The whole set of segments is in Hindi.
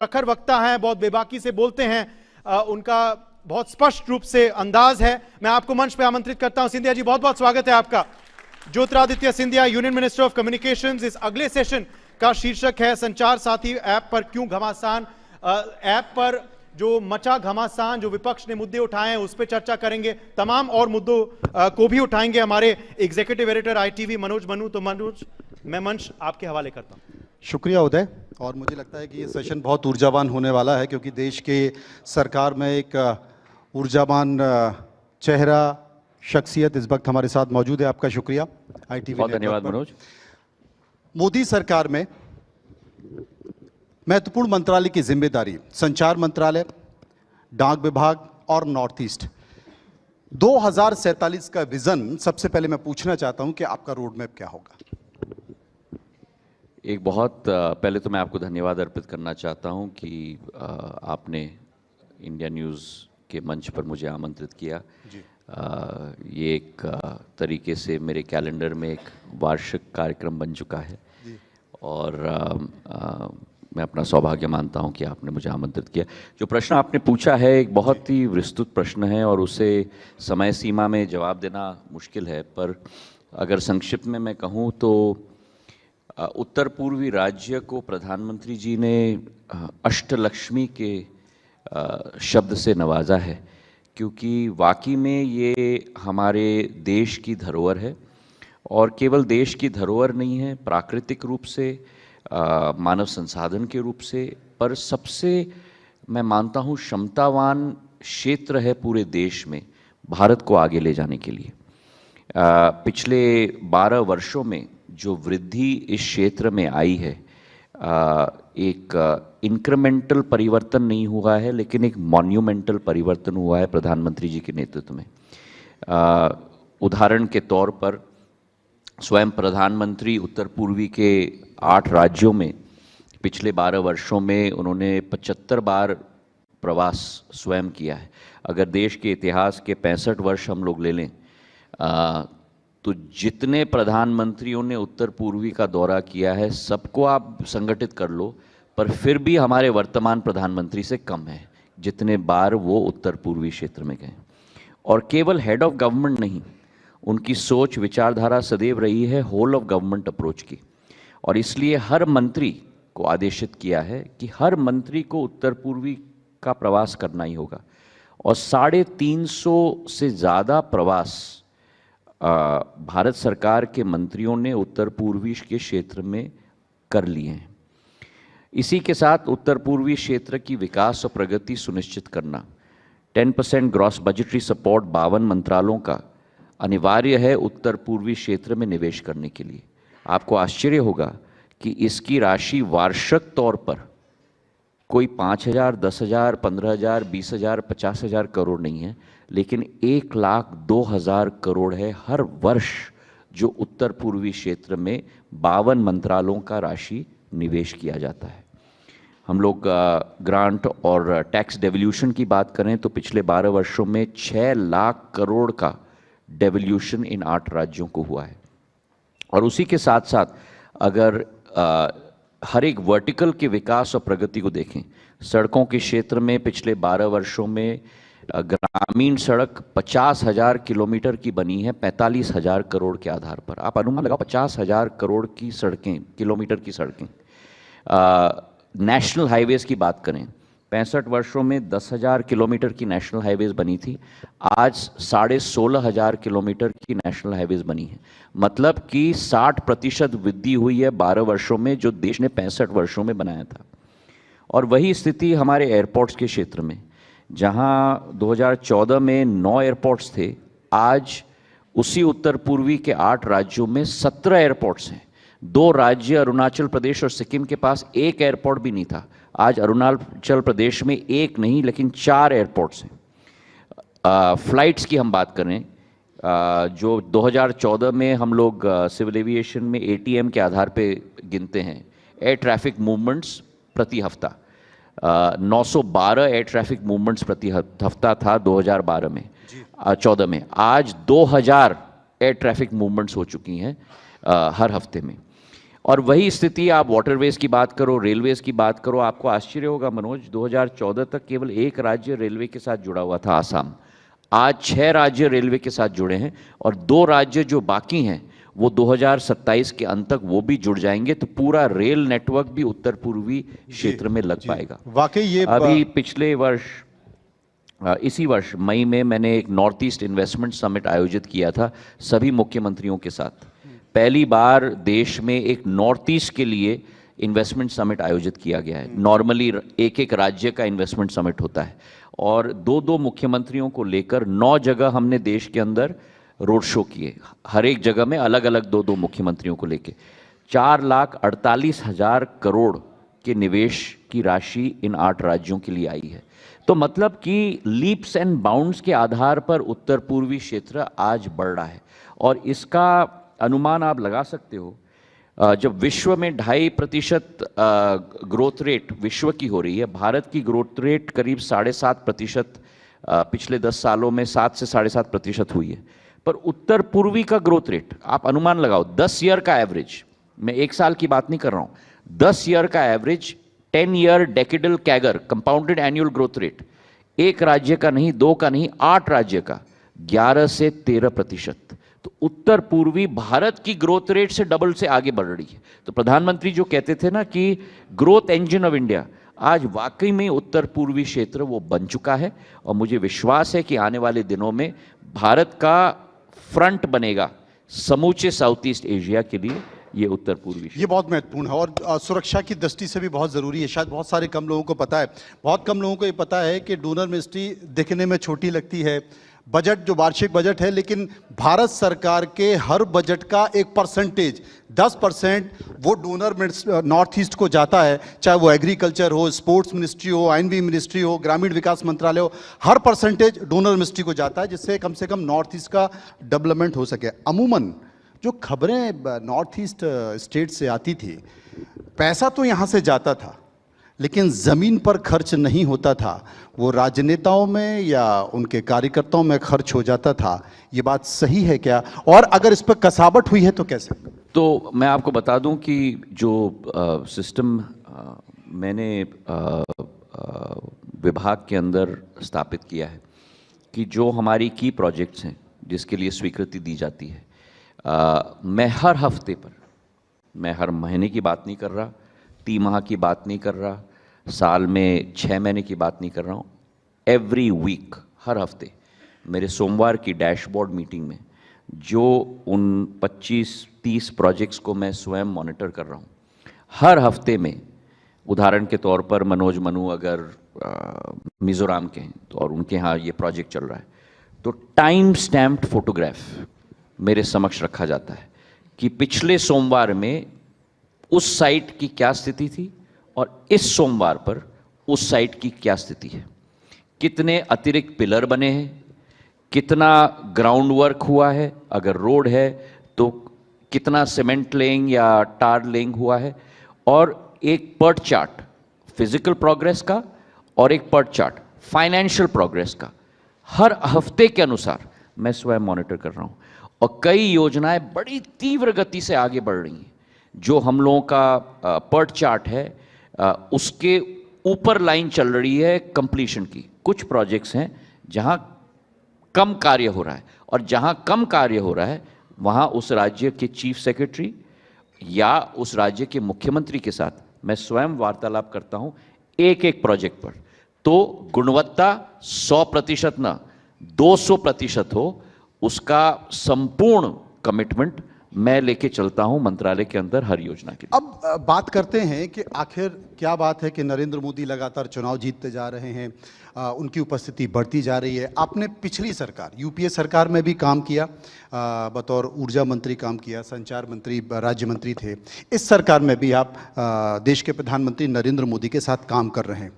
प्रखर वक्ता हैं, बहुत बेबाकी से बोलते हैं, उनका बहुत स्पष्ट रूप से अंदाज है। मैं आपको मंच पे आमंत्रित करता हूं। सिंधिया जी, बहुत बहुत स्वागत है आपका। Jyotiraditya Scindia, union minister of communications. इस अगले सेशन का शीर्षक है संचार साथी ऐप पर क्यों घमासान। ऐप पर जो मचा घमासान, जो विपक्ष ने मुद्दे उठाए हैं, उस पर चर्चा करेंगे। तमाम और मुद्दों को भी उठाएंगे हमारे executive editor ITV Manoj Manu. तो मनोज, मैं मंच आपके हवाले करता हूं। शुक्रिया उदय। और मुझे लगता है कि ये सेशन बहुत ऊर्जावान होने वाला है, क्योंकि देश के सरकार में एक ऊर्जावान चेहरा, शख्सियत इस वक्त हमारे साथ मौजूद है। आपका शुक्रिया ITV। बहुत धन्यवाद मनोज। मोदी सरकार में महत्वपूर्ण मंत्रालय की जिम्मेदारी संचार मंत्रालय, डाक विभाग और नॉर्थ ईस्ट। 2047 का विजन, सबसे पहले मैं पूछना चाहता हूं कि आपका रोड मैप क्या होगा? एक बहुत पहले तो मैं आपको धन्यवाद अर्पित करना चाहता हूं कि आपने इंडिया न्यूज़ के मंच पर मुझे आमंत्रित किया जी। ये एक तरीके से मेरे कैलेंडर में एक वार्षिक कार्यक्रम बन चुका है जी। और मैं अपना सौभाग्य मानता हूं कि आपने मुझे आमंत्रित किया। जो प्रश्न आपने पूछा है एक बहुत ही विस्तृत प्रश्न है और उसे समय सीमा में जवाब देना मुश्किल है, पर अगर संक्षिप्त में मैं कहूं तो उत्तर पूर्वी राज्य को प्रधानमंत्री जी ने अष्टलक्ष्मी के शब्द से नवाजा है, क्योंकि वाकई में ये हमारे देश की धरोहर है। और केवल देश की धरोहर नहीं है, प्राकृतिक रूप से, मानव संसाधन के रूप से, पर सबसे मैं मानता हूँ क्षमतावान क्षेत्र है पूरे देश में भारत को आगे ले जाने के लिए। पिछले 12 वर्षों में जो वृद्धि इस क्षेत्र में आई है, एक इंक्रीमेंटल परिवर्तन नहीं हुआ है, लेकिन एक मॉन्यूमेंटल परिवर्तन हुआ है प्रधानमंत्री जी के नेतृत्व में। उदाहरण के तौर पर स्वयं प्रधानमंत्री उत्तर पूर्वी के 8 राज्यों में पिछले 12 वर्षों में उन्होंने 75 बार प्रवास स्वयं किया है। अगर देश के इतिहास के 65 वर्ष हम लोग ले लें तो जितने प्रधानमंत्रियों ने उत्तर पूर्वी का दौरा किया है सबको आप संगठित कर लो, पर फिर भी हमारे वर्तमान प्रधानमंत्री से कम है जितने बार वो उत्तर पूर्वी क्षेत्र में गए। और केवल हेड ऑफ गवर्नमेंट नहीं, उनकी सोच विचारधारा सदैव रही है होल ऑफ गवर्नमेंट अप्रोच की। और इसलिए हर मंत्री को आदेशित किया है कि हर मंत्री को उत्तर पूर्वी का प्रवास करना ही होगा। और 350 से ज़्यादा प्रवास भारत सरकार के मंत्रियों ने उत्तर पूर्वी के क्षेत्र में कर लिए हैं। इसी के साथ उत्तर पूर्वी क्षेत्र की विकास और प्रगति सुनिश्चित करना, 10% ग्रॉस बजटरी सपोर्ट 52 मंत्रालयों का अनिवार्य है उत्तर पूर्वी क्षेत्र में निवेश करने के लिए। आपको आश्चर्य होगा कि इसकी राशि वार्षिक तौर पर कोई 5,000, 10,000, 15,000, 20,000, 50,000 करोड़ नहीं है, लेकिन 1,02,000 करोड़ है हर वर्ष जो उत्तर पूर्वी क्षेत्र में 52 मंत्रालयों का राशि निवेश किया जाता है। हम लोग ग्रांट और टैक्स डेवल्यूशन की बात करें तो पिछले 12 वर्षों में 6 लाख करोड़ का डेवल्यूशन इन 8 राज्यों को हुआ है। और उसी के साथ साथ अगर हर एक वर्टिकल के विकास और प्रगति को देखें, सड़कों के क्षेत्र में पिछले 12 वर्षों में ग्रामीण सड़क 50,000 किलोमीटर की बनी है 45,000 करोड़ के आधार पर। आप अनुमान लगाओ 50,000 करोड़ की सड़कें, किलोमीटर की सड़कें। नेशनल हाईवेज़ की बात करें, 65 वर्षों में 10,000 किलोमीटर की नेशनल हाईवेज़ बनी थी, आज 16,500 किलोमीटर की नेशनल हाईवेज़ बनी है। मतलब कि 60% वृद्धि हुई है 12 वर्षों में, जो देश ने 65 वर्षों में बनाया था। और वही स्थिति हमारे एयरपोर्ट्स के क्षेत्र में, जहां 2014 में 9 एयरपोर्ट्स थे, आज उसी उत्तर पूर्वी के 8 राज्यों में 17 एयरपोर्ट्स हैं। 2 राज्य अरुणाचल प्रदेश और सिक्किम के पास एक एयरपोर्ट भी नहीं था, आज अरुणाचल प्रदेश में एक नहीं लेकिन 4 एयरपोर्ट्स हैं। फ्लाइट्स की हम बात करें, जो 2014 में हम लोग सिविल एविएशन में ATM के आधार पे गिनते हैं, एयर ट्रैफिक मूवमेंट्स प्रति हफ्ता, 912 एयर ट्रैफिक मूवमेंट्स प्रति हफ्ता था 2012 में, 14 में। आज 2000 एयर ट्रैफिक मूवमेंट्स हो चुकी हैं हर हफ्ते में। और वही स्थिति आप वाटरवेज की बात करो, रेलवेज की बात करो, आपको आश्चर्य होगा मनोज, 2014 तक केवल एक राज्य रेलवे के साथ जुड़ा हुआ था, आसाम। आज 6 राज्य रेलवे के साथ जुड़े हैं और 2 राज्य जो बाकी हैं वो 2027 के अंत तक वो भी जुड़ जाएंगे, तो पूरा रेल नेटवर्क भी उत्तर पूर्वी क्षेत्र में लग पाएगा। वाकई ये अभी पिछले वर्ष इसी वर्ष मई में मैंने एक नॉर्थ ईस्ट इन्वेस्टमेंट समिट आयोजित किया था सभी मुख्यमंत्रियों के साथ। पहली बार देश में एक नॉर्थ ईस्ट के लिए इन्वेस्टमेंट समिट आयोजित किया गया है। नॉर्मली एक एक राज्य का इन्वेस्टमेंट समिट होता है और 2-2 मुख्यमंत्रियों को लेकर 9 जगह हमने देश के अंदर रोड शो किए, हर एक जगह में अलग अलग 2-2 मुख्यमंत्रियों को लेकर। 4,48,000 करोड़ के निवेश की राशि इन 8 राज्यों के लिए आई है। तो मतलब कि लीप्स एंड बाउंड्स के आधार पर उत्तर पूर्वी क्षेत्र आज बढ़ रहा है और इसका अनुमान आप लगा सकते हो। जब विश्व में 2.5% ग्रोथ रेट विश्व की हो रही है, भारत की ग्रोथ रेट करीब 7.5% पिछले 10 सालों में 7 से 7.5% हुई है। पर उत्तर पूर्वी का ग्रोथ रेट आप अनुमान लगाओ, 10 ईयर का एवरेज, मैं 1 साल की बात नहीं कर रहा हूँ, 10 ईयर का average, 10 year decadal CAGR, compounded annual growth rate, एक राज्य का नहीं, 2 का नहीं, 8 राज्य का 11 से 13%। तो उत्तर पूर्वी भारत की ग्रोथ रेट से डबल से आगे बढ़ रही है। तो प्रधानमंत्री जो कहते थे ना कि ग्रोथ इंजन ऑफ इंडिया, आज वाकई में उत्तर पूर्वी क्षेत्र वो बन चुका है और मुझे विश्वास है कि आने वाले दिनों में भारत का फ्रंट बनेगा समूचे साउथ ईस्ट एशिया के लिए, ये उत्तर पूर्वी। ये बहुत महत्वपूर्ण है और सुरक्षा की दृष्टि से भी बहुत ज़रूरी है। शायद बहुत सारे कम लोगों को पता है, बहुत कम लोगों को ये पता है कि डोनर मिनिस्ट्री दिखने में छोटी लगती है, बजट जो वार्षिक बजट है, लेकिन भारत सरकार के हर बजट का एक परसेंटेज 10% वो डोनर नॉर्थ ईस्ट को जाता है, चाहे वो एग्रीकल्चर हो, स्पोर्ट्स मिनिस्ट्री हो, आईएनबी मिनिस्ट्री हो, ग्रामीण विकास मंत्रालय हो, हर परसेंटेज डोनर मिनिस्ट्री को जाता है, जिससे कम से कम नॉर्थ ईस्ट का डेवलपमेंट हो सके। अमूमन जो खबरें नॉर्थ ईस्ट स्टेट से आती थी, पैसा तो यहाँ से जाता था लेकिन ज़मीन पर खर्च नहीं होता था, वो राजनेताओं में या उनके कार्यकर्ताओं में खर्च हो जाता था। ये बात सही है क्या, और अगर इस पर कसावट हुई है तो कैसे? तो मैं आपको बता दूं कि जो सिस्टम मैंने विभाग के अंदर स्थापित किया है कि जो हमारी की प्रोजेक्ट्स हैं जिसके लिए स्वीकृति दी जाती है, मैं हर हफ्ते पर, मैं हर महीने की बात नहीं कर रहा, 3 माह की बात नहीं कर रहा, साल में 6 महीने की बात नहीं कर रहा हूँ, एवरी वीक, हर हफ्ते मेरे सोमवार की डैशबोर्ड मीटिंग में जो उन 25-30 प्रोजेक्ट्स को मैं स्वयं मॉनिटर कर रहा हूँ, हर हफ्ते में, उदाहरण के तौर पर मनोज मनु अगर मिज़ोरम के हैं तो और उनके यहाँ ये प्रोजेक्ट चल रहा है, तो टाइम स्टैम्प्ड फोटोग्राफ मेरे समक्ष रखा जाता है कि पिछले सोमवार में उस साइट की क्या स्थिति थी और इस सोमवार पर उस साइट की क्या स्थिति है, कितने अतिरिक्त पिलर बने हैं, कितना ग्राउंड वर्क हुआ है, अगर रोड है तो कितना सीमेंट लेइंग या टार लेइंग हुआ है, और एक पर्ट चार्ट फिजिकल प्रोग्रेस का और एक पर्ट चार्ट फाइनेंशियल प्रोग्रेस का हर हफ्ते के अनुसार मैं स्वयं मॉनिटर कर रहा हूं। और कई योजनाएं बड़ी तीव्र गति से आगे बढ़ रही हैं। जो हम लोगों का पर्ट चार्ट है उसके ऊपर लाइन चल रही है कंप्लीशन की। कुछ प्रोजेक्ट्स हैं जहां कम कार्य हो रहा है, और जहां कम कार्य हो रहा है वहां उस राज्य के चीफ सेक्रेटरी या उस राज्य के मुख्यमंत्री के साथ मैं स्वयं वार्तालाप करता हूं एक एक प्रोजेक्ट पर। तो गुणवत्ता 100% ना 200% हो, उसका संपूर्ण कमिटमेंट मैं लेके चलता हूं मंत्रालय के अंदर हर योजना के लिए। अब बात करते हैं कि आखिर क्या बात है कि नरेंद्र मोदी लगातार चुनाव जीतते जा रहे हैं, उनकी उपस्थिति बढ़ती जा रही है। आपने पिछली सरकार यूपीए सरकार में भी काम किया, बतौर ऊर्जा मंत्री काम किया, संचार मंत्री, राज्य मंत्री थे। इस सरकार में भी आप देश के प्रधानमंत्री नरेंद्र मोदी के साथ काम कर रहे हैं।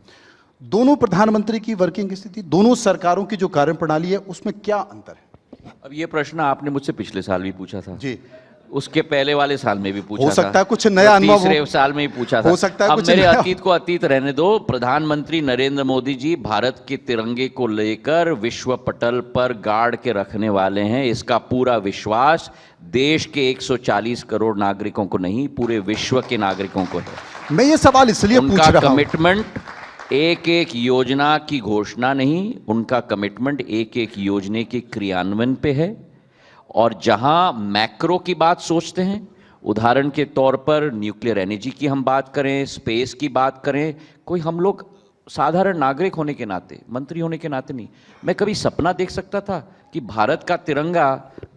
दोनों प्रधानमंत्री की वर्किंग स्थिति, दोनों सरकारों की जो कार्यप्रणाली है, उसमें क्या अंतर है? अब ये प्रश्न आपने मुझसे पिछले साल भी पूछा था जी। उसके पहले वाले साल में भी पूछा हो था। सकता है कुछ नया अनुभव हो। तीसरे साल में ही पूछा था। हो सकता है अब कुछ मेरे नया। अतीत को अतीत रहने दो। प्रधानमंत्री नरेंद्र मोदी जी भारत के तिरंगे को लेकर विश्व पटल पर गाड़ के रखने वाले हैं। इसका पूरा विश्वास देश के 140 करोड़ नागरिकों को नहीं, पूरे विश्व के नागरिकों को है। मैं ये सवाल इसलिए पूछ उनका रहा हूं। कमिटमेंट एक एक योजना की घोषणा नहीं, उनका कमिटमेंट एक एक योजना के क्रियान्वयन पे है। और जहां मैक्रो की बात सोचते हैं, उदाहरण के तौर पर न्यूक्लियर एनर्जी की हम बात करें, स्पेस की बात करें, कोई हम लोग साधारण नागरिक होने के नाते, मंत्री होने के नाते नहीं, मैं कभी सपना देख सकता था कि भारत का तिरंगा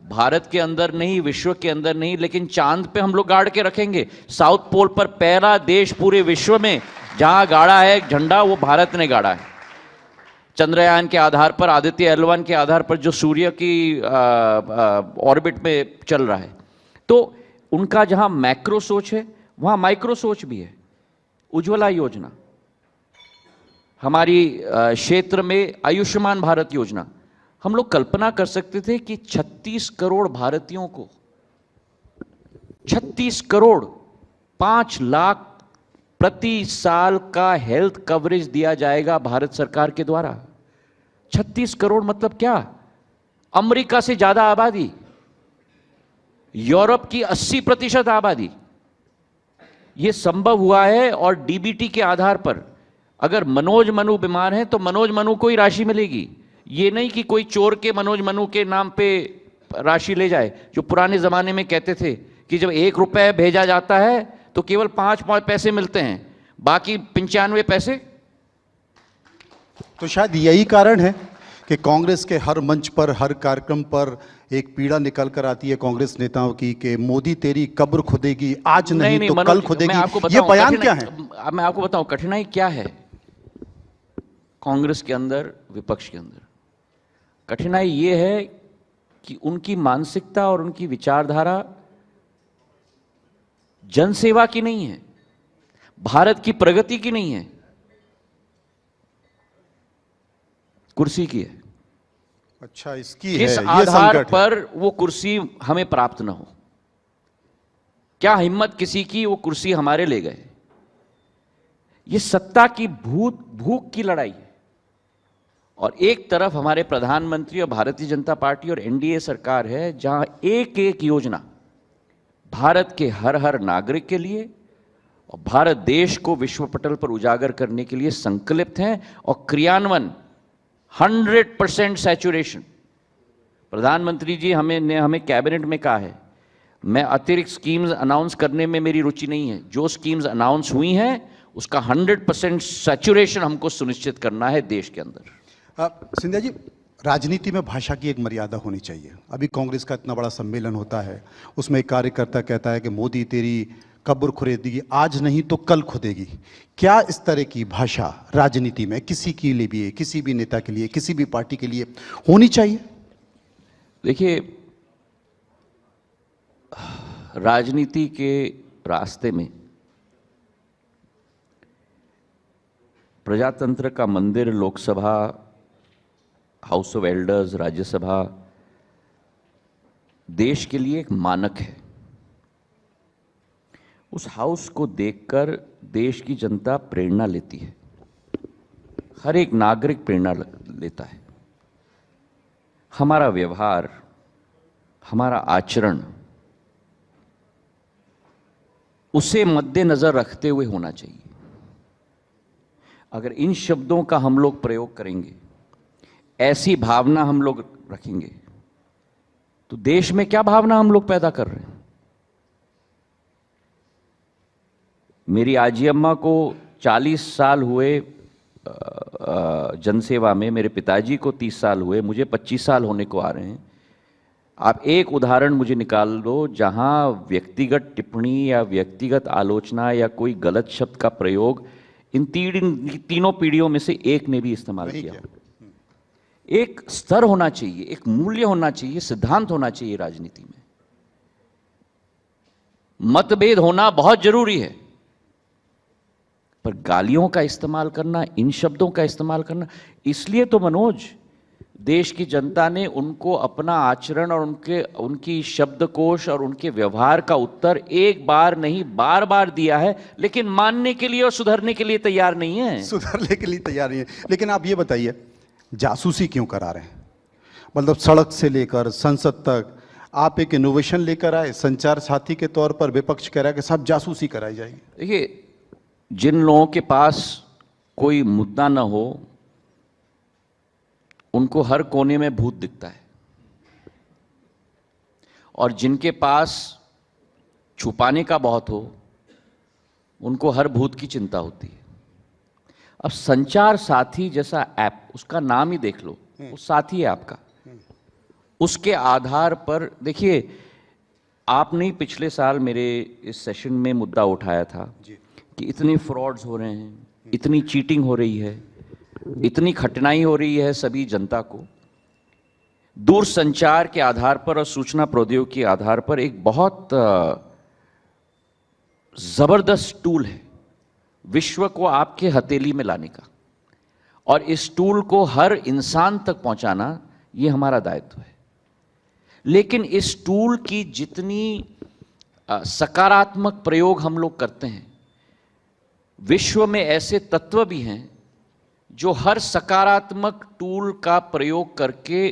भारत के अंदर नहीं, विश्व के अंदर नहीं, लेकिन चांद पे हम लोग गाड़ के रखेंगे। साउथ पोल पर पहला देश पूरे विश्व में जहां गाड़ा है झंडा, वो भारत ने गाड़ा है। चंद्रयान के आधार पर, आदित्य L1 के आधार पर जो सूर्य की ऑर्बिट में चल रहा है। तो उनका जहां मैक्रो सोच है, वहां माइक्रो सोच भी है। उज्ज्वला योजना, हमारी क्षेत्र में आयुष्मान भारत योजना, हम लोग कल्पना कर सकते थे कि 36 करोड़ भारतीयों को 36 करोड़ 5 लाख प्रति साल का हेल्थ कवरेज दिया जाएगा भारत सरकार के द्वारा। 36 करोड़ मतलब क्या? अमेरिका से ज्यादा आबादी, यूरोप की 80% आबादी। यह संभव हुआ है। और डीबीटी के आधार पर अगर मनोज मनु बीमार है तो मनोज मनु को ही राशि मिलेगी। ये नहीं कि कोई चोर के मनोज मनु के नाम पे राशि ले जाए। जो पुराने जमाने में कहते थे कि जब 1 रुपए भेजा जाता है तो केवल 5 पैसे मिलते हैं, बाकी 95 पैसे। तो शायद यही कारण है कि कांग्रेस के हर मंच पर, हर कार्यक्रम पर एक पीड़ा निकल कर आती है कांग्रेस नेताओं की कि मोदी तेरी कब्र खुदेगी, आज नहीं तो कल खुदेगी। ये बयान क्या है? अब मैं आपको बताऊं कठिनाई क्या है कांग्रेस के अंदर, विपक्ष के अंदर। कठिनाई ये है कि उनकी मानसिकता और उनकी विचारधारा जनसेवा की नहीं है, भारत की प्रगति की नहीं है, कुर्सी की है। अच्छा, इसकी किस है, ये आधार संकट पर वो कुर्सी हमें प्राप्त ना हो? क्या हिम्मत किसी की वो कुर्सी हमारे ले गए? ये सत्ता की भूख की लड़ाई है। और एक तरफ हमारे प्रधानमंत्री और भारतीय जनता पार्टी और एनडीए सरकार है, जहां एक एक योजना भारत के हर नागरिक के लिए और भारत देश को विश्व पटल पर उजागर करने के लिए संकल्पित हैं। और क्रियान्वयन 100% सैचुरेशन। प्रधानमंत्री जी हमें कैबिनेट में कहा है, मैं अतिरिक्त स्कीम्स अनाउंस करने में मेरी रुचि नहीं है। जो स्कीम्स अनाउंस हुई हैं उसका 100% सैचुरेशन हमको सुनिश्चित करना है देश के अंदर। सिंधिया जी, राजनीति में भाषा की एक मर्यादा होनी चाहिए। अभी कांग्रेस का इतना बड़ा सम्मेलन होता है, उसमें एक कार्यकर्ता कहता है कि मोदी तेरी कब्र खुदेगी, आज नहीं तो कल खुदेगी। क्या इस तरह की भाषा राजनीति में किसी के लिए भी, किसी भी नेता के लिए, किसी भी पार्टी के लिए होनी चाहिए? देखिए, राजनीति के रास्ते में प्रजातंत्र का मंदिर, Lok Sabha, house of elders, Rajya Sabha देश के लिए एक मानक है। उस हाउस को देखकर देश की जनता प्रेरणा लेती है, हर एक नागरिक प्रेरणा लेता है। हमारा व्यवहार, हमारा आचरण उसे मद्देनजर रखते हुए होना चाहिए। अगर इन शब्दों का हम लोग प्रयोग करेंगे, ऐसी भावना हम लोग रखेंगे, तो देश में क्या भावना हम लोग पैदा कर रहे हैं? मेरी आजी अम्मा को 40 साल हुए जनसेवा में, मेरे पिताजी को 30 साल हुए, मुझे 25 साल होने को आ रहे हैं। आप एक उदाहरण मुझे निकाल दो जहां व्यक्तिगत टिप्पणी या व्यक्तिगत आलोचना या कोई गलत शब्द का प्रयोग इन तीनों पीढ़ियों में से एक ने भी इस्तेमाल किया हो। एक स्तर होना चाहिए, एक मूल्य होना चाहिए, सिद्धांत होना चाहिए राजनीति में। मतभेद होना बहुत जरूरी है, पर गालियों का इस्तेमाल करना, इन शब्दों का इस्तेमाल करना, इसलिए तो मनोज, देश की जनता ने उनको अपना आचरण और उनकी शब्दकोश और उनके व्यवहार का उत्तर एक बार नहीं बार बार दिया है, लेकिन मानने के लिए और सुधरने के लिए तैयार नहीं है। सुधरने के लिए तैयार नहीं है। लेकिन आप ये बताइए, जासूसी क्यों करा रहे हैं? मतलब सड़क से लेकर संसद तक आप एक इनोवेशन लेकर आए, संचार साथी के तौर पर विपक्ष कह रहा है कि सब जासूसी कराई जाएगी। देखिए, जिन लोगों के पास कोई मुद्दा ना हो उनको हर कोने में भूत दिखता है, और जिनके पास छुपाने का बहुत हो उनको हर भूत की चिंता होती है। अब संचार साथी जैसा ऐप, उसका नाम ही देख लो, वो साथी है आपका। उसके आधार पर देखिए, आपने ही पिछले साल मेरे इस सेशन में मुद्दा उठाया था कि इतने फ्रॉड्स हो रहे हैं, इतनी चीटिंग हो रही है, इतनी खटनाई हो रही है सभी जनता को। दूरसंचार के आधार पर और सूचना प्रौद्योगिकी के आधार पर एक बहुत जबरदस्त टूल है विश्व को आपके हथेली में लाने का, और इस टूल को हर इंसान तक पहुंचाना ये हमारा दायित्व है। लेकिन इस टूल की जितनी सकारात्मक प्रयोग हम लोग करते हैं, विश्व में ऐसे तत्व भी हैं जो हर सकारात्मक टूल का प्रयोग करके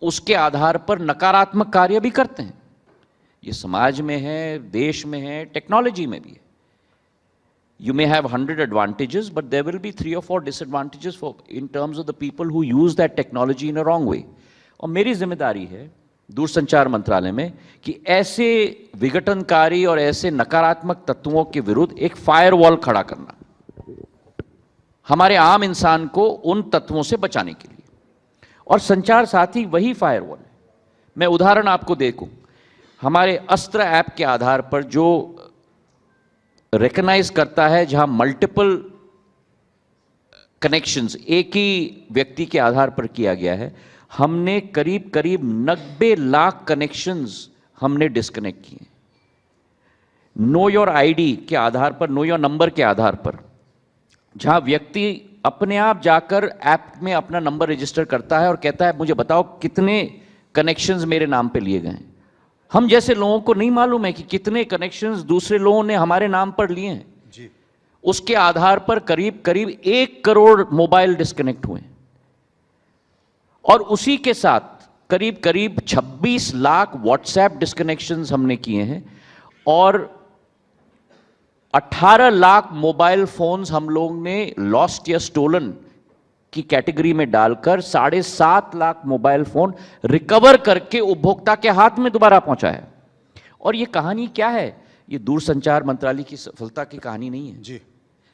उसके आधार पर नकारात्मक कार्य भी करते हैं। ये समाज में है, देश में है, टेक्नोलॉजी में भी है। You may have 100 advantages, but there will be 3 or 4 disadvantages in terms of the people who use that technology in a wrong way. और मेरी जिम्मेदारी है दूरसंचार मंत्रालय में कि ऐसे विघटनकारी और ऐसे नकारात्मक तत्वों के विरुद्ध एक फायरवॉल खड़ा करना, हमारे आम इंसान को उन तत्वों से बचाने के लिए। और संचार साथी वही फायरवॉल है। मैं उदाहरण आपको देखूं, हमारे अस्त्र ऐप के आधार पर जो रिकॉग्नाइज करता है जहां मल्टीपल कनेक्शंस एक ही व्यक्ति के आधार पर किया गया है, हमने करीब करीब 90 लाख कनेक्शंस हमने डिस्कनेक्ट किए। नो योर आईडी के आधार पर, नो योर नंबर के आधार पर, जहां व्यक्ति अपने आप जाकर ऐप में अपना नंबर रजिस्टर करता है और कहता है मुझे बताओ कितने कनेक्शंस मेरे नाम पे लिए गए हैं। हम जैसे लोगों को नहीं मालूम है कि कितने कनेक्शंस दूसरे लोगों ने हमारे नाम पर लिए हैं जी। उसके आधार पर करीब करीब 1 करोड़ मोबाइल डिस्कनेक्ट हुए, और उसी के साथ करीब करीब 26 लाख व्हाट्सएप डिस्कनेक्शंस हमने किए हैं, और 18 लाख मोबाइल फोन्स हम लोग ने लॉस्ट या स्टोलन की कैटेगरी में डालकर 7.5 लाख मोबाइल फोन रिकवर करके उपभोक्ता के हाथ में दोबारा पहुंचाया। और ये कहानी क्या है? ये दूरसंचार मंत्रालय की सफलता की कहानी नहीं है जी,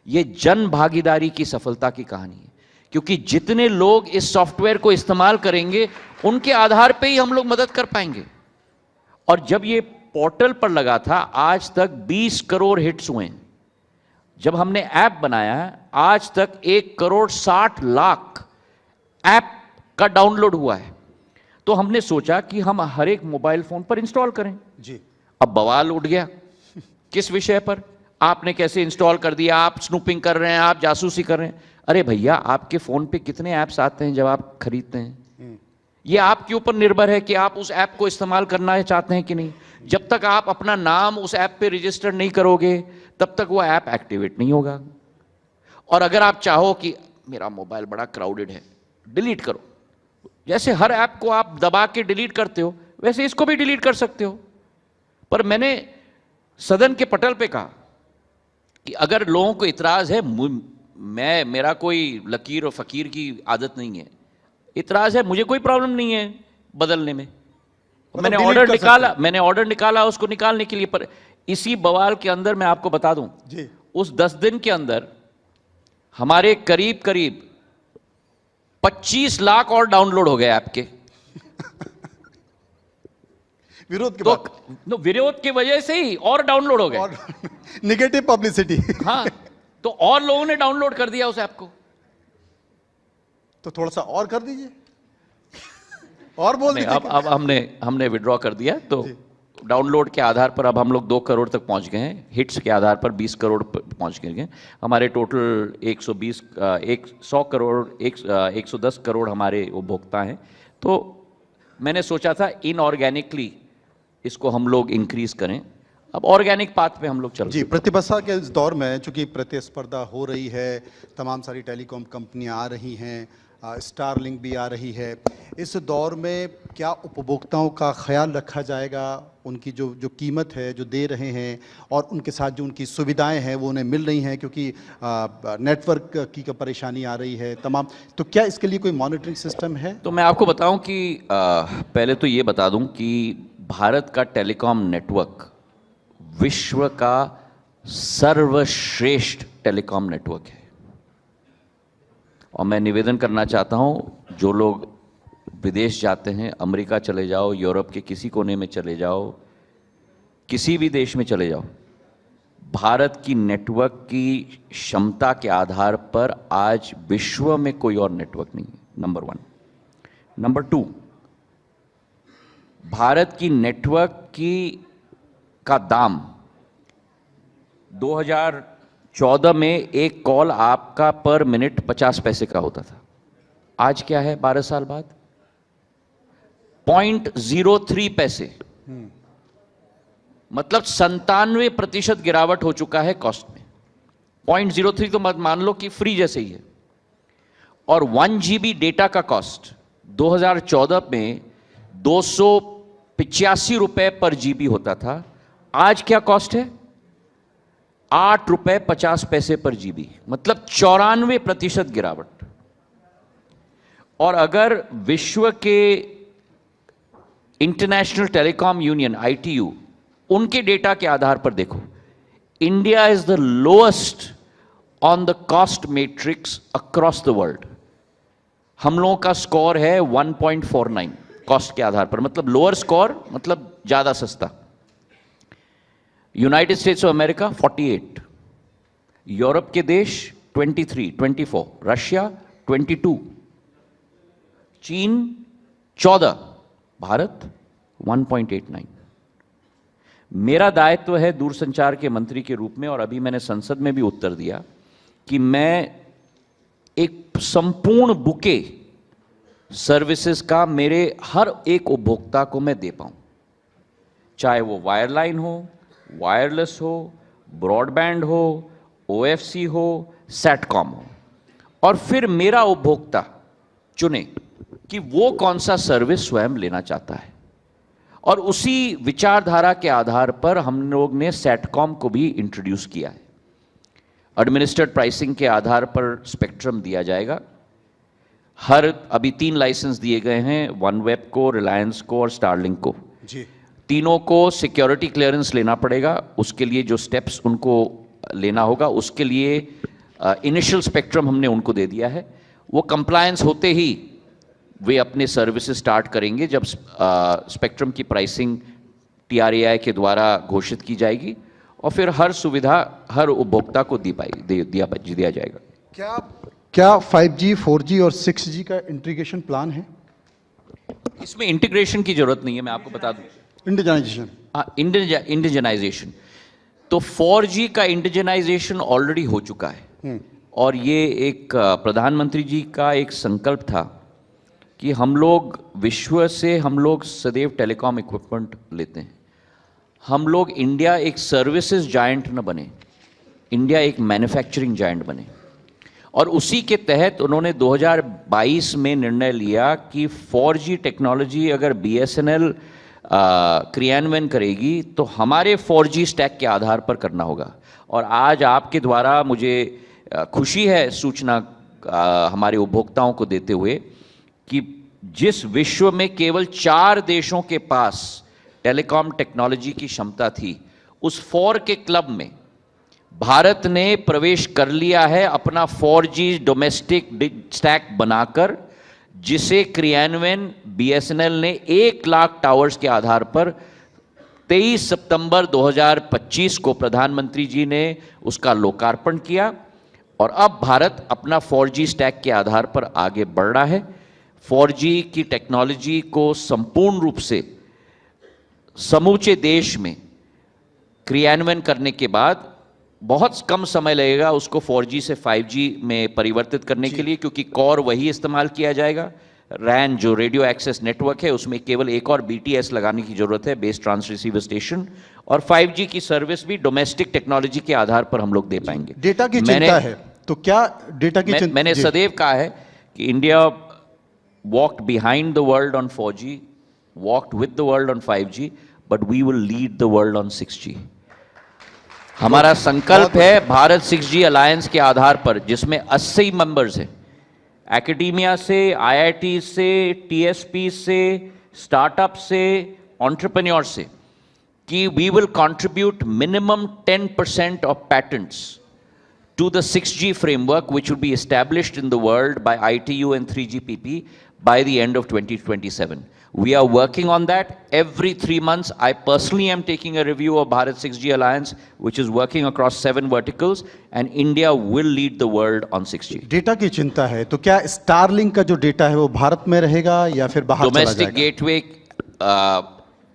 ये जन भागीदारी की सफलता की कहानी है। क्योंकि जितने लोग इस सॉफ्टवेयर को इस्तेमाल करेंगे उनके आधार पे ही हम लोग मदद कर पाएंगे। और जब ये पोर्टल पर लगा था, आज तक 20 करोड़ हिट्स हुए हैं। जब हमने ऐप बनाया है, आज तक 1 करोड़ 60 लाख ऐप का डाउनलोड हुआ है। तो हमने सोचा कि हम हर एक मोबाइल फोन पर इंस्टॉल करें जी। अब बवाल उठ गया किस विषय पर, आपने कैसे इंस्टॉल कर दिया, आप स्नूपिंग कर रहे हैं, आप जासूसी कर रहे हैं। अरे भैया, आपके फोन पे कितने ऐप्स आते हैं जब आप खरीदते हैं? ये आपके ऊपर निर्भर है कि आप उस ऐप को इस्तेमाल करना चाहते हैं कि नहीं। जब तक आप अपना नाम उस ऐप पे रजिस्टर नहीं करोगे तब तक वो ऐप एक्टिवेट नहीं होगा। और अगर आप चाहो कि मेरा मोबाइल बड़ा क्राउडेड है, डिलीट करो, जैसे हर ऐप को आप दबा के डिलीट करते हो वैसे इसको भी डिलीट कर सकते हो। पर मैंने सदन के पटल पे कहा कि अगर लोगों को इतराज है, मेरा कोई लकीर और फकीर की आदत नहीं है, इतराज है, मुझे कोई प्रॉब्लम नहीं है बदलने में। मैंने ऑर्डर निकाला उसको निकालने के लिए। पर इसी बवाल के अंदर मैं आपको बता दूं जी, उस 10 दिन के अंदर हमारे करीब करीब 25 लाख और डाउनलोड हो गए ऐप के। विरोध के बाद, विरोध की वजह से ही और डाउनलोड हो गए, नेगेटिव पब्लिसिटी। हाँ, तो और लोगों ने डाउनलोड कर दिया उस ऐप को। तो थोड़ा सा और कर दीजिए और बोल दीजिए। अब हमने विड्रॉ कर दिया, तो डाउनलोड के आधार पर अब हम लोग 2 करोड़ तक पहुंच गए हैं, हिट्स के आधार पर 20 करोड़ पहुंच गए हैं। हमारे टोटल 100 करोड़ 110 करोड़ हमारे उपभोक्ता हैं। तो मैंने सोचा था इनऑर्गेनिकली इसको हम लोग इंक्रीज करें, अब ऑर्गेनिक पाथ पे हम लोग चल रहे जी, प्रतिस्पर्धा के इस दौर में चूंकि प्रतिस्पर्धा हो रही है, तमाम सारी टेलीकॉम कंपनियां आ रही हैं, स्टारलिंक भी आ रही है, इस दौर में क्या उपभोक्ताओं का ख्याल रखा जाएगा, उनकी जो कीमत है जो दे रहे हैं और उनके साथ जो उनकी सुविधाएं हैं वो उन्हें मिल रही हैं, क्योंकि नेटवर्क की परेशानी आ रही है तमाम, तो क्या इसके लिए कोई मॉनिटरिंग सिस्टम है? तो मैं आपको बताऊं कि पहले तो ये बता दूं कि भारत का टेलीकॉम नेटवर्क विश्व का सर्वश्रेष्ठ टेलीकॉम नेटवर्क है। और मैं निवेदन करना चाहता हूं, जो लोग विदेश जाते हैं, अमेरिका चले जाओ, यूरोप के किसी कोने में चले जाओ, किसी भी देश में चले जाओ, भारत की नेटवर्क की क्षमता के आधार पर आज विश्व में कोई और नेटवर्क नहीं है, नंबर 1। नंबर 2, भारत की नेटवर्क का दाम 2014 में एक कॉल आपका पर मिनट 50 पैसे का होता था। आज क्या है 12 साल बाद? 0.03 पैसे, मतलब 97% गिरावट हो चुका है कॉस्ट में। 0.03 तो मत मान लो कि फ्री जैसे ही है। और 1 GB डेटा का कॉस्ट 2014 में 285 रुपए पर जीबी होता था, आज क्या कॉस्ट है? 8 रुपए 50 पैसे पर जीबी, मतलब 94% गिरावट। और अगर विश्व के इंटरनेशनल टेलीकॉम यूनियन ITU उनके डेटा के आधार पर देखो, India is the lowest on the cost matrix across the world. हम लोगों का स्कोर है 1.49 कॉस्ट के आधार पर, मतलब लोअर स्कोर, मतलब ज्यादा सस्ता। United states of America 48, Europe के देश 23, 24, रशिया 22, चीन 14, भारत 1.89। मेरा दायित्व है दूरसंचार के मंत्री के रूप में, और अभी मैंने संसद में भी उत्तर दिया कि मैं एक संपूर्ण बुके सर्विसेज का मेरे हर एक उपभोक्ता को मैं दे पाऊं, चाहे वो वायरलाइन हो, वायरलेस हो, ब्रॉडबैंड हो, OFC हो, सैटकॉम हो, और फिर मेरा उपभोक्ता चुने कि वो कौन सा सर्विस स्वयं लेना चाहता है। और उसी विचारधारा के आधार पर हम लोग ने सैटकॉम को भी इंट्रोड्यूस किया है। एडमिनिस्ट्रेड प्राइसिंग के आधार पर स्पेक्ट्रम दिया जाएगा। अभी 3 लाइसेंस दिए गए हैं, OneWeb को, रिलायंस को और स्टारलिंक को जी। तीनों को सिक्योरिटी क्लियरेंस लेना पड़ेगा। उसके लिए जो स्टेप्स उनको लेना होगा, उसके लिए इनिशियल स्पेक्ट्रम हमने उनको दे दिया है। वो कंप्लायंस होते ही वे अपने सर्विसेज स्टार्ट करेंगे, जब स्पेक्ट्रम की प्राइसिंग TRAI के द्वारा घोषित की जाएगी, और फिर हर सुविधा हर उपभोक्ता को दिया जाएगा। क्या 5G, 4G और 6G का इंटीग्रेशन प्लान है? इसमें इंटीग्रेशन की जरूरत नहीं है, मैं आपको बता दूं। इंडिजनाइजेशन, हाँ, इंडिजनाइजेशन तो 4G का इंडिजनाइजेशन ऑलरेडी हो चुका है। और ये एक प्रधानमंत्री जी का एक संकल्प था कि हम लोग विश्व से हम लोग सदैव टेलीकॉम इक्विपमेंट लेते हैं। हम लोग इंडिया एक सर्विसेज जायंट न बने, इंडिया एक मैन्युफैक्चरिंग जायंट बने। और उसी के तहत उन्होंने 2022 में निर्णय लिया कि 4G टेक्नोलॉजी अगर BSNL क्रियान्वयन करेगी तो हमारे 4G स्टैक के आधार पर करना होगा। और आज आपके द्वारा मुझे खुशी है सूचना हमारे उपभोक्ताओं को देते हुए कि जिस विश्व में केवल 4 देशों के पास टेलीकॉम टेक्नोलॉजी की क्षमता थी, उस 4 के क्लब में भारत ने प्रवेश कर लिया है अपना 4G डोमेस्टिक स्टैक बनाकर, जिसे क्रियान्वयन BSNL ने 1 लाख टावर्स के आधार पर 23 सितंबर 2025 को प्रधानमंत्री जी ने उसका लोकार्पण किया। और अब भारत अपना 4G स्टैक के आधार पर आगे बढ़ रहा है। 4G की टेक्नोलॉजी को संपूर्ण रूप से समूचे देश में क्रियान्वयन करने के बाद बहुत कम समय लगेगा उसको 4G से 5G में परिवर्तित करने के लिए, क्योंकि कोर वही इस्तेमाल किया जाएगा। रैन जो रेडियो एक्सेस नेटवर्क है उसमें केवल एक और BTS लगाने की जरूरत है, बेस ट्रांस रिसीवर स्टेशन, और 5G की सर्विस भी डोमेस्टिक टेक्नोलॉजी के आधार पर हम लोग दे पाएंगे। डेटा की चिंता है तो क्या डेटा की चिंता? मैंने सदैव कहा है कि India walked behind the world on 4G, walked with the world on 5G, but we will lead the world on 6G। हमारा संकल्प है भारत 6G अलायंस के आधार पर, जिसमें 80 मेंबर्स हैं, एकेडमिया से, IIT से, TSP से, स्टार्टअप से, एंटरप्रेन्योर से, कि we will contribute minimum 10% of patents to the 6G framework, which will be established in the world by ITU and 3GPP by the end of 2027. We are working on that. Every 3 months, I personally am taking a review of Bharat 6G Alliance, which is working across 7 verticals, and India will lead the world on 6G. Data की चिंता है तो क्या स्टारलिंक का जो डेटा है वो भारत में रहेगा या फिर बाहर चला जाएगा? डोमेस्टिक गेटवे,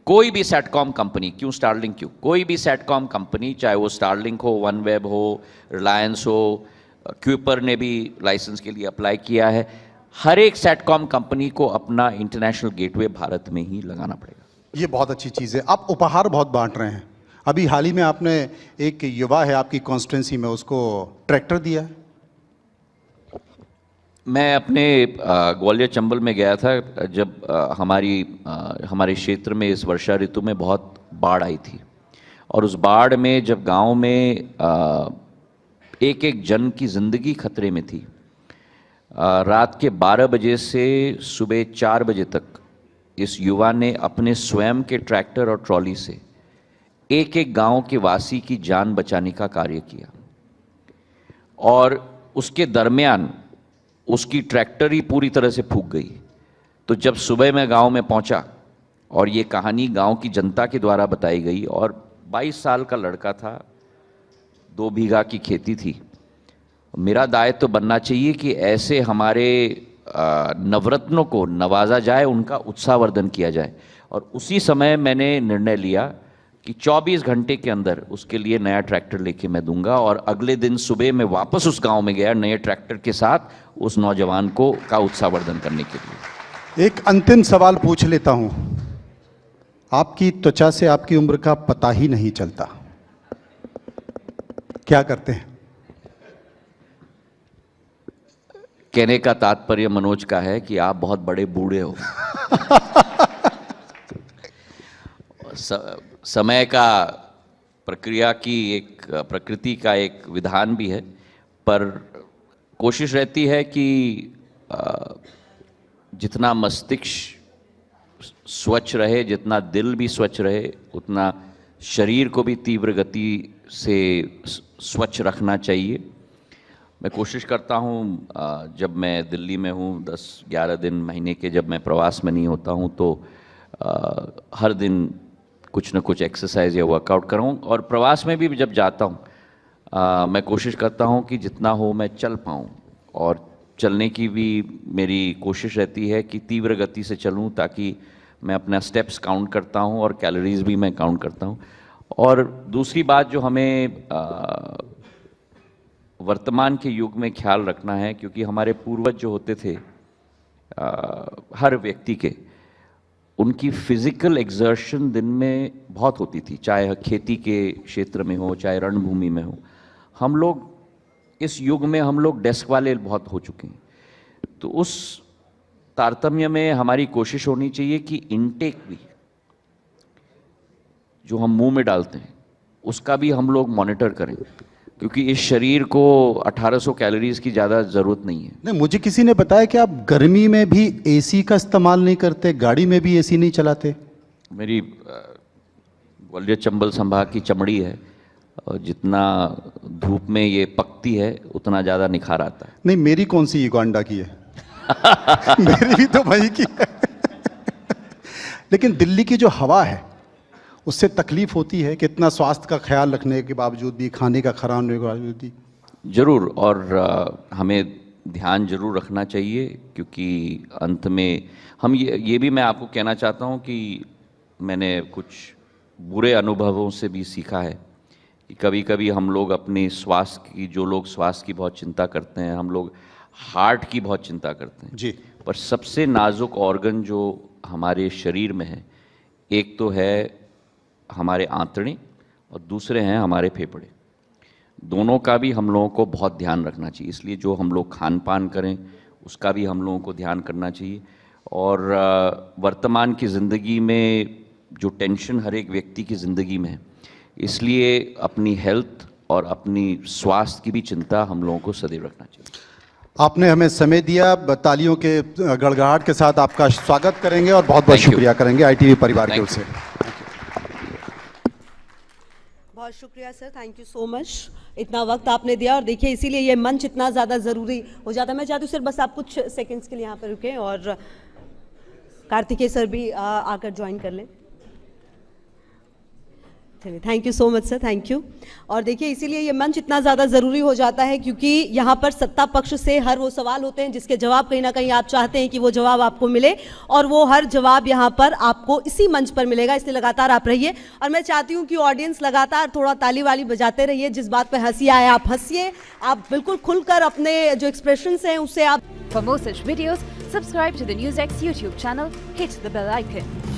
कोई भी सैटकॉम कंपनी, क्यों स्टारलिंक क्यों, कोई भी सैटकॉम कंपनी, चाहे वो स्टारलिंक हो, वनवेब हो, रिलायंस हो, क्यूपर ने भी लाइसेंस के लिए अप्लाई किया है, हर एक सैटकॉम कंपनी को अपना इंटरनेशनल गेटवे भारत में ही लगाना पड़ेगा। ये बहुत अच्छी चीज़ है। आप उपहार बहुत बांट रहे हैं। अभी हाल ही में आपने एक युवा है आपकी कॉन्स्टिट्यूंसी में, उसको ट्रैक्टर दिया है। मैं अपने ग्वालियर चंबल में गया था जब हमारे क्षेत्र में इस वर्षा ऋतु में बहुत बाढ़ आई थी, और उस बाढ़ में जब गांव में एक एक जन की ज़िंदगी खतरे में थी, रात के 12 बजे से सुबह 4 बजे तक इस युवा ने अपने स्वयं के ट्रैक्टर और ट्रॉली से एक एक गांव के वासी की जान बचाने का कार्य किया, और उसके दरमियान उसकी ट्रैक्टर ही पूरी तरह से फूक गई। तो जब सुबह मैं गांव में पहुंचा और ये कहानी गांव की जनता के द्वारा बताई गई, और 22 साल का लड़का था, 2 बीघा की खेती थी, मेरा दायित्व तो बनना चाहिए कि ऐसे हमारे नवरत्नों को नवाजा जाए, उनका उत्साहवर्धन किया जाए। और उसी समय मैंने निर्णय लिया कि 24 घंटे के अंदर उसके लिए नया ट्रैक्टर लेके मैं दूंगा, और अगले दिन सुबह मैं वापस उस गांव में गया नए ट्रैक्टर के साथ उस नौजवान को का उत्साहवर्धन करने के लिए। एक अंतिम सवाल पूछ लेता हूं। आपकी त्वचा से आपकी उम्र का पता ही नहीं चलता, क्या करते हैं? कहने का तात्पर्य मनोज का है कि आप बहुत बड़े बूढ़े हो। समय का प्रक्रिया की एक प्रकृति का एक विधान भी है, पर कोशिश रहती है कि जितना मस्तिष्क स्वच्छ रहे, जितना दिल भी स्वच्छ रहे, उतना शरीर को भी तीव्र गति से स्वच्छ रखना चाहिए। मैं कोशिश करता हूँ, जब मैं दिल्ली में हूँ 10-11 दिन महीने के, जब मैं प्रवास में नहीं होता हूँ, तो हर दिन कुछ न कुछ एक्सरसाइज या वर्कआउट कराऊँ। और प्रवास में भी जब जाता हूँ मैं कोशिश करता हूँ कि जितना हो मैं चल पाऊँ, और चलने की भी मेरी कोशिश रहती है कि तीव्र गति से चलूँ, ताकि मैं अपना स्टेप्स काउंट करता हूँ और कैलोरीज भी मैं काउंट करता हूँ। और दूसरी बात जो हमें वर्तमान के युग में ख्याल रखना है, क्योंकि हमारे पूर्वज जो होते थे, हर व्यक्ति के, उनकी फिजिकल एक्सर्शन दिन में बहुत होती थी, चाहे खेती के क्षेत्र में हो, चाहे रणभूमि में हो। हम लोग इस युग में हम लोग डेस्क वाले बहुत हो चुके हैं, तो उस तारतम्य में हमारी कोशिश होनी चाहिए कि इनटेक भी, जो हम मुंह में डालते हैं, उसका भी हम लोग मॉनिटर करें, क्योंकि इस शरीर को 1800 कैलोरीज की ज़्यादा ज़रूरत नहीं है। नहीं, मुझे किसी ने बताया कि आप गर्मी में भी एसी का इस्तेमाल नहीं करते, गाड़ी में भी एसी नहीं चलाते। मेरी ग्वालियर चंबल संभाग की चमड़ी है, और जितना धूप में ये पकती है उतना ज़्यादा निखार आता है। नहीं, मेरी कौन सी युगांडा की है? मेरी भी तो वही की है। लेकिन दिल्ली की जो हवा है उससे तकलीफ होती है, कितना स्वास्थ्य का ख्याल रखने के बावजूद भी, खाने का ख्याल रखने के बावजूद भी। जरूर, और हमें ध्यान जरूर रखना चाहिए, क्योंकि अंत में हम ये भी मैं आपको कहना चाहता हूँ कि मैंने कुछ बुरे अनुभवों से भी सीखा है कि कभी कभी हम लोग अपनी स्वास्थ्य की, जो लोग स्वास्थ्य की बहुत चिंता करते हैं, हम लोग हार्ट की बहुत चिंता करते हैं जी। पर सबसे नाजुक ऑर्गन जो हमारे शरीर में है, एक तो है हमारे आंतड़े और दूसरे हैं हमारे फेफड़े। दोनों का भी हम लोगों को बहुत ध्यान रखना चाहिए, इसलिए जो हम लोग खान पान करें उसका भी हम लोगों को ध्यान करना चाहिए। और वर्तमान की ज़िंदगी में जो टेंशन हर एक व्यक्ति की ज़िंदगी में है, इसलिए अपनी हेल्थ और अपनी स्वास्थ्य की भी चिंता हम लोगों को सदैव रखना चाहिए। आपने हमें समय दिया, तालियों के गड़गड़ाहट के साथ आपका स्वागत करेंगे और बहुत बहुत Thank you. शुक्रिया करेंगे ITV परिवार की ओर Thank से। बहुत शुक्रिया sir, thank you so much, इतना वक्त आपने दिया। और देखिए इसीलिए ये मंच इतना ज़्यादा ज़रूरी हो जाता है। मैं चाहती हूँ सर बस आप कुछ सेकंड्स के लिए यहाँ पर रुकें और कार्तिकेय सर भी आकर ज्वाइन कर लें। चलिए, thank you so much sir, thank you. और देखिए इसीलिए ये मंच इतना ज़्यादा ज़रूरी हो जाता है क्योंकि यहाँ पर सत्ता पक्ष से हर वो सवाल होते हैं जिसके जवाब कहीं ना कहीं आप चाहते हैं कि वो जवाब आपको मिले, और वो हर जवाब यहाँ पर आपको इसी मंच पर मिलेगा। इसलिए लगातार आप रहिए और मैं चाहती हूँ कि ऑडियंस लगातार थोड़ा ताली वाली बजाते रहिए। जिस बात पर हंसी आए आप हंसिए, आप बिल्कुल खुलकर अपने जो एक्सप्रेशंस हैं उससे आप। For more such videos, subscribe to the NewsX YouTube channel, hit the bell icon.